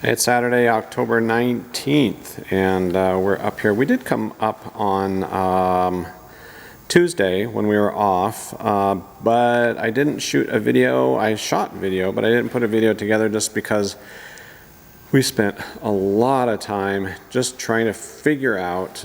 It's Saturday, October 19th, and we're up here. We did come up on Tuesday when we were off, but I didn't shoot a video. I shot video, but I didn't put a video together just because we spent a lot of time just trying to figure out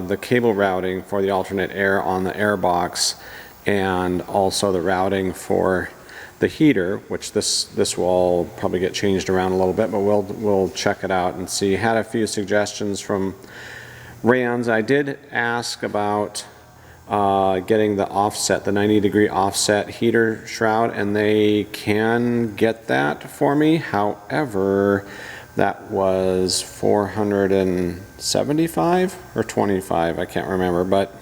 the cable routing for the alternate air on the Airbox, and also the routing for the heater, which this will all probably get changed around a little bit, but we'll check it out and see. Had a few suggestions from Rans. I did ask about getting the offset, the 90-degree offset heater shroud, and they can get that for me. However, that was $475 or $25, I can't remember, but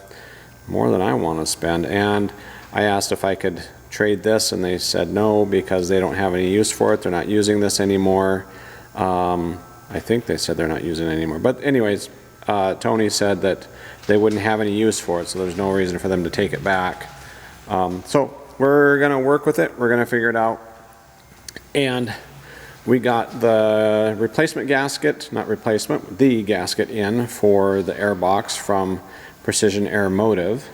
more than I want to spend. And I asked if I could trade this, and they said no, because they don't have any use for it. They're not using this anymore. I think they said they're not using it anymore. But anyways, Tony said that they wouldn't have any use for it, so there's no reason for them to take it back. So we're gonna work with it. We're gonna figure it out. And we got the replacement gasket, not replacement, the gasket in for the Airbox from Precision Airmotive.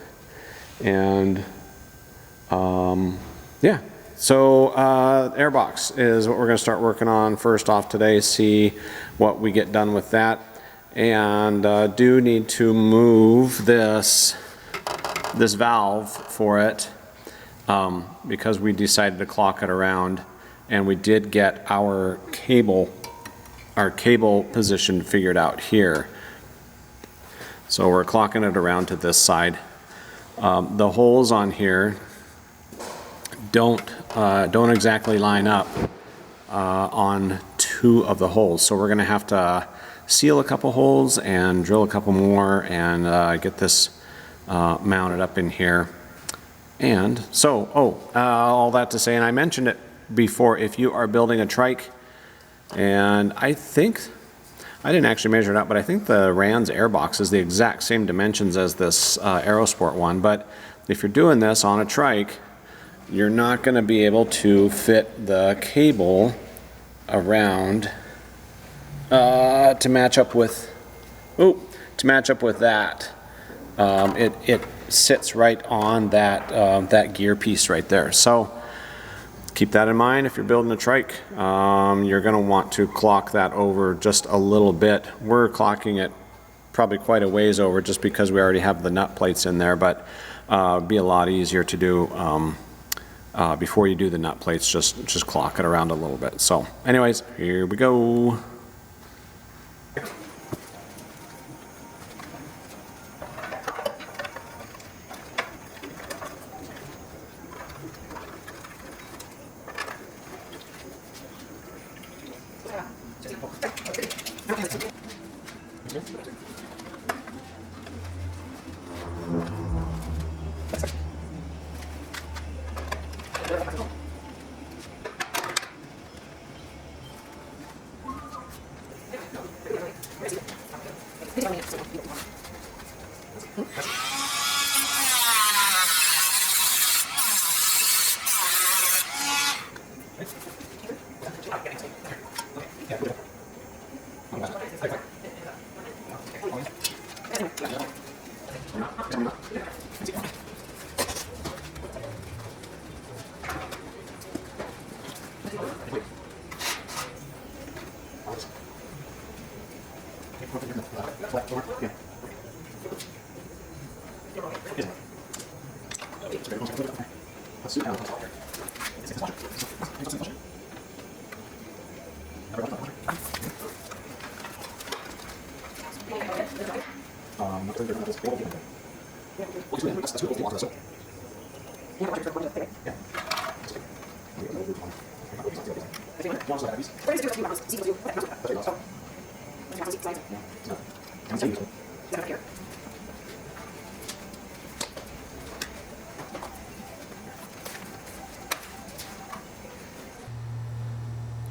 And yeah, so Airbox is what we're going to start working on first off today, see what we get done with that. And do need to move this valve for it because we decided to clock it around, and we did get our cable position figured out here. So we're clocking it around to this side. The holes on here don't exactly line up on two of the holes, so we're going to have to seal a couple holes and drill a couple more and get this mounted up in here. And so, all that to say, and I mentioned it before, if you are building a trike, and I think I didn't actually measure it out, but I think the Rans Airbox is the exact same dimensions as this Aerosport one. But if you're doing this on a trike, you're not going to be able to fit the cable around to match up with that. It sits right on that gear piece right there. So keep that in mind if you're building a trike. You're going to want to clock that over just a little bit. We're clocking it probably quite a ways over just because we already have the nut plates in there, but it'd be a lot easier to do before you do the nut plates. Just clock it around a little bit. So anyways, here we go.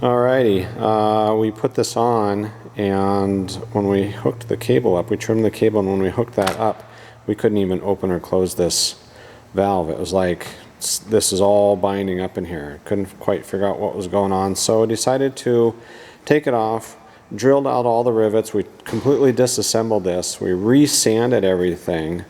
Alrighty, we put this on, and when we hooked the cable up, we trimmed the cable, and when we hooked that up, we couldn't even open or close this valve. It was like this is all binding up in here. Couldn't quite figure out what was going on, so I decided to take it off, drilled out all the rivets. We completely disassembled this. We re-sanded everything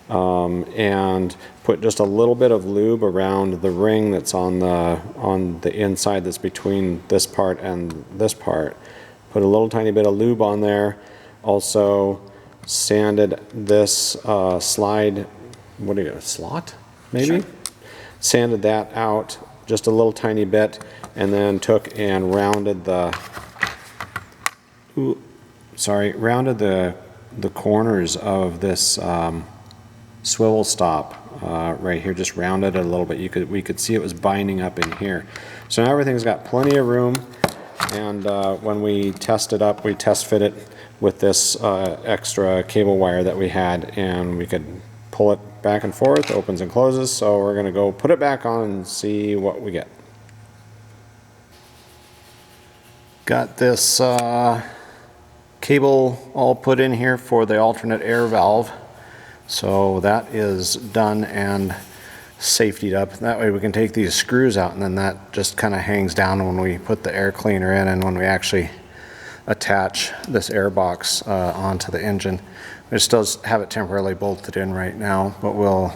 and put just a little bit of lube around the ring that's on the inside that's between this part and this part. Put a little tiny bit of lube on there. Also sanded this slide, what do you got, slot maybe? Sure. Sanded that out just a little tiny bit, and then took and rounded the corners of this swivel stop right here. Just rounded it a little bit. We could see it was binding up in here. So now everything's got plenty of room, and when we test it up, we test fit it with this extra cable wire that we had, and we could pull it back and forth, opens and closes. So we're gonna go put it back on and see what we get. Got this cable all put in here for the alternate air valve. So that is done and safetied up. That way we can take these screws out, and then that just kind of hangs down when we put the air cleaner in and when we actually attach this airbox onto the engine. We still have it temporarily bolted in right now, but we'll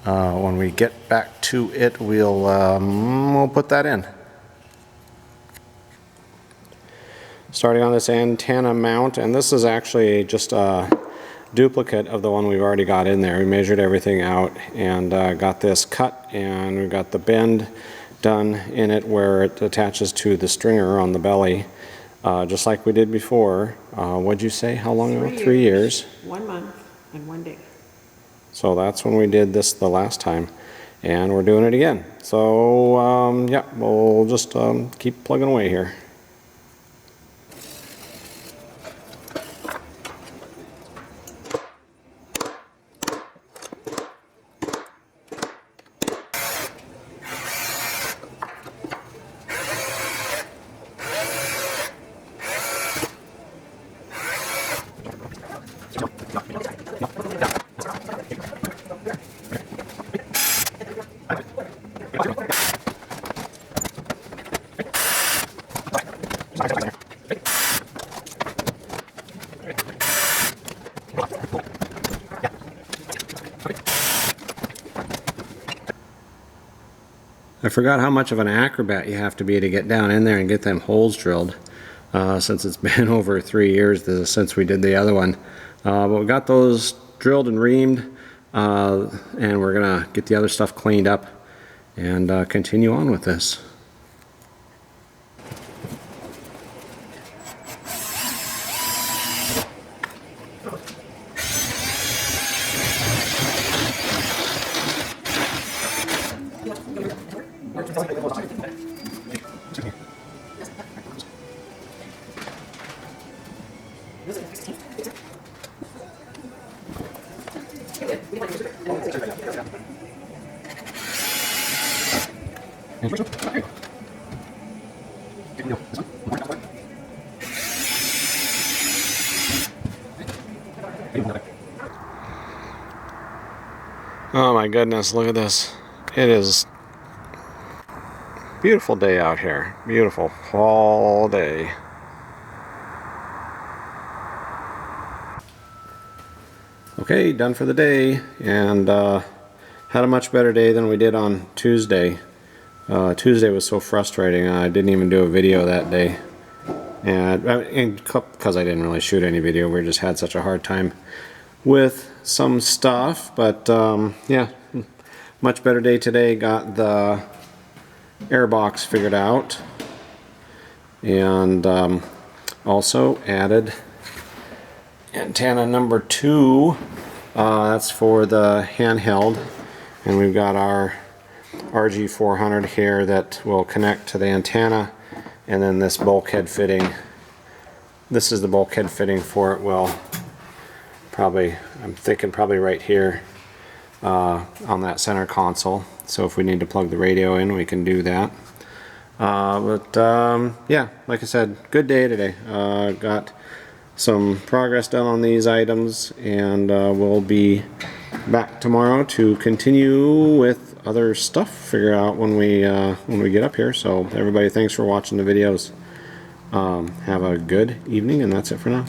when we get back to it, we'll put that in. Starting on this antenna mount, and this is actually just a duplicate of the one we've already got in there. We measured everything out and got this cut, and we got the bend done in it where it attaches to the stringer on the belly, just like we did before. What'd you say? How long ago? 3 years. 1 month and 1 day. So that's when we did this the last time, and we're doing it again. So yeah, we'll just keep plugging away here. I forgot how much of an acrobat you have to be to get down in there and get them holes drilled, since it's been over 3 years since we did the other one. But we got those drilled and reamed, and we're gonna get the other stuff cleaned up and continue on with this. Oh my goodness, look at this. It is a beautiful day out here. Beautiful fall day. Okay, done for the day, and had a much better day than we did on Tuesday. Tuesday was so frustrating. I didn't even do a video that day, and because I didn't really shoot any video. We just had such a hard time with some stuff, but yeah, much better day today. Got the Airbox figured out, and also added antenna number 2. That's for the handheld, and we've got our RG400 here that will connect to the antenna, and then this bulkhead fitting. This is the bulkhead fitting for it. Well, probably, I'm thinking probably right here on that center console. So if we need to plug the radio in, we can do that. Yeah, like I said, good day today. Got some progress done on these items, and we'll be back tomorrow to continue with other stuff, figure out when we get up here. So everybody, thanks for watching the videos. Have a good evening, and that's it for now.